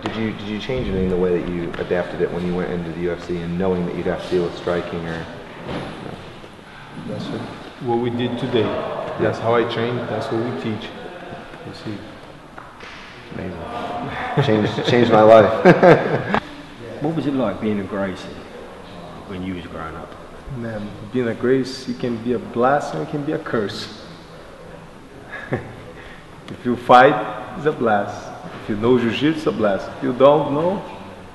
did you change anything in the way that you adapted it when you went into the UFC and knowing that you'd have to deal with striking or? No? That's what we did today. That's how I train. That's what we teach. You see. Amazing. Changed my life. What was it like being a Gracie when you was growing up? Man, being a Gracie, it can be a blessing, it can be a curse. If you fight, it's a blast. If you know Jiu-Jitsu, it's a blast. If you don't know,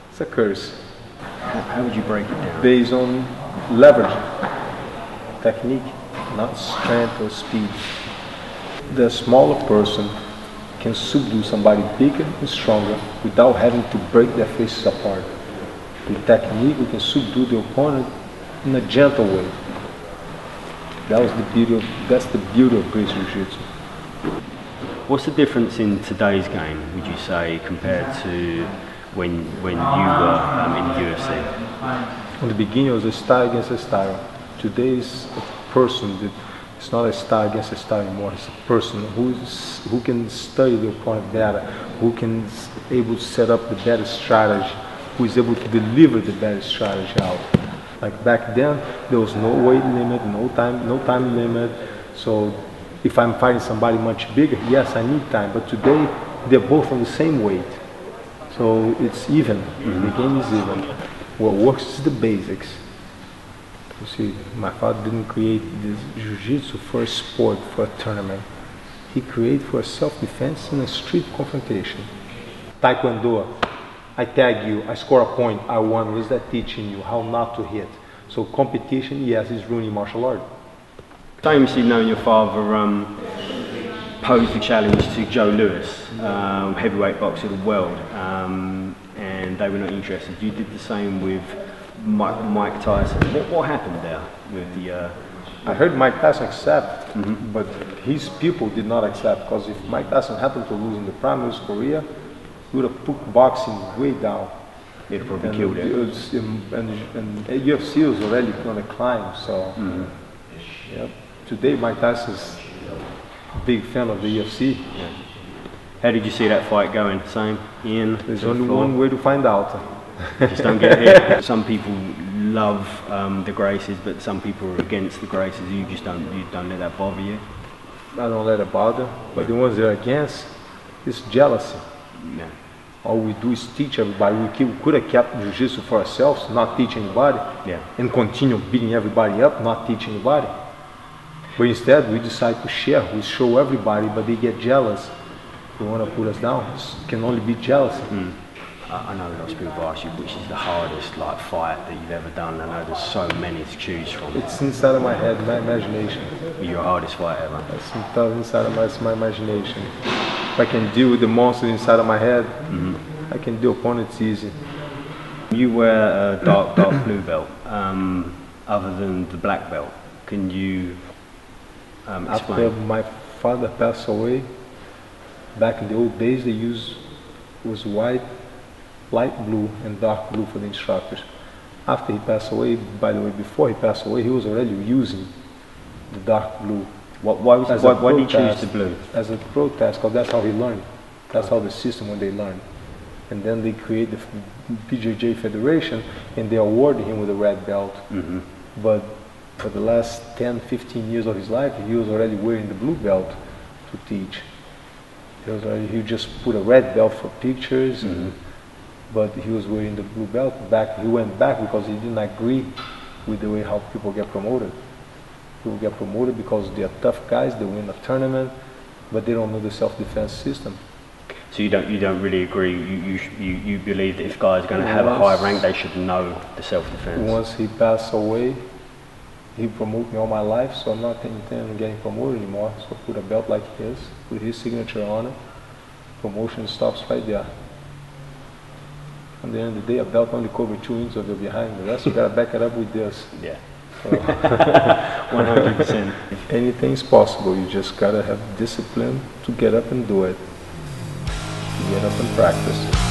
it's a curse. How would you break it down? Based on leverage, technique, not strength or speed. The smaller person can subdue somebody bigger and stronger without having to break their faces apart. With technique, we can subdue the opponent in a gentle way. That's the beauty of Gracie Jiu-Jitsu. What's the difference in today's game, would you say, compared to when you were in the UFC? In the beginning, it was a style against a style. Today is a person that it's not a style against a style anymore. It's a person who can study the opponent better, who can able to set up the better strategy, who is able to deliver the better strategy out. Like back then, there was no weight limit, no time limit. So if I'm fighting somebody much bigger, yes, I need time. But today, they're both on the same weight. So it's even. The game is even. What works is the basics. You see, my father didn't create this Jiu-Jitsu for a sport, for a tournament. He created for self-defense and a street confrontation. Taekwondo, I tag you, I score a point, I won. What is that teaching you? How not to hit. So competition, yes, is ruining martial art. Famously known your father posed the challenge to Joe Lewis, heavyweight boxer of the world, and they were not interested. You did the same with Mike Tyson. What happened there with the... I heard Mike Tyson accept, but his people did not accept, because if Mike Tyson happened to lose in the prime of his career, he would have put boxing way down. He'd have probably killed it. And UFC was already on a climb, so... Yep. Today, Mike Tyson's a big fan of the UFC. Yeah. How did you see that fight going? Same, Ian? There's only one way to find out. Just don't get hit. Some people love the Gracies, but some people are against the Gracies. You don't let that bother you? I don't let it bother, but the ones that are against, it's jealousy. Yeah. All we do is teach everybody. We could have kept Jiu-Jitsu for ourselves, not teach anybody, and continue beating everybody up, not teach anybody. But instead, we decide to share. We show everybody, but they get jealous. They want to put us down. It can only be jealousy. I know lots of people ask you which is the hardest fight that you've ever done. I know there's so many to choose from. It's inside of my head, my imagination. Your hardest fight ever? It's inside of my imagination. If I can deal with the monster inside of my head, I can deal opponents easy. You wear a dark blue belt, other than the black belt. Can you explain? After my father passed away, back in the old days, they was white, light blue, and dark blue for the instructors. After he passed away, by the way, before he passed away, he was already using the dark blue. Why did he choose the blue? As a protest, because that's how he learned. That's how the system when they learn. And then they create the PJJ Federation, and they awarded him with a red belt. But for the last 10, 15 years of his life, he was already wearing the blue belt to teach. He just put a red belt for pictures, but he was wearing the blue belt. He went back because he didn't agree with the way how people get promoted. People get promoted because they are tough guys, they win a tournament, but they don't know the self-defense system. So you don't really agree. You believe that if guys are going to have a high rank, they should know the self-defense. Once he passed away, he promoted me all my life, so I'm not intending on getting promoted anymore. So put a belt like his, put his signature on it. Promotion stops right there. At the end of the day, a belt only covers 2 inches of your behind. The rest you gotta back it up with this. Yeah. So 100%. Anything's possible. You just gotta have discipline to get up and do it. Get up and practice.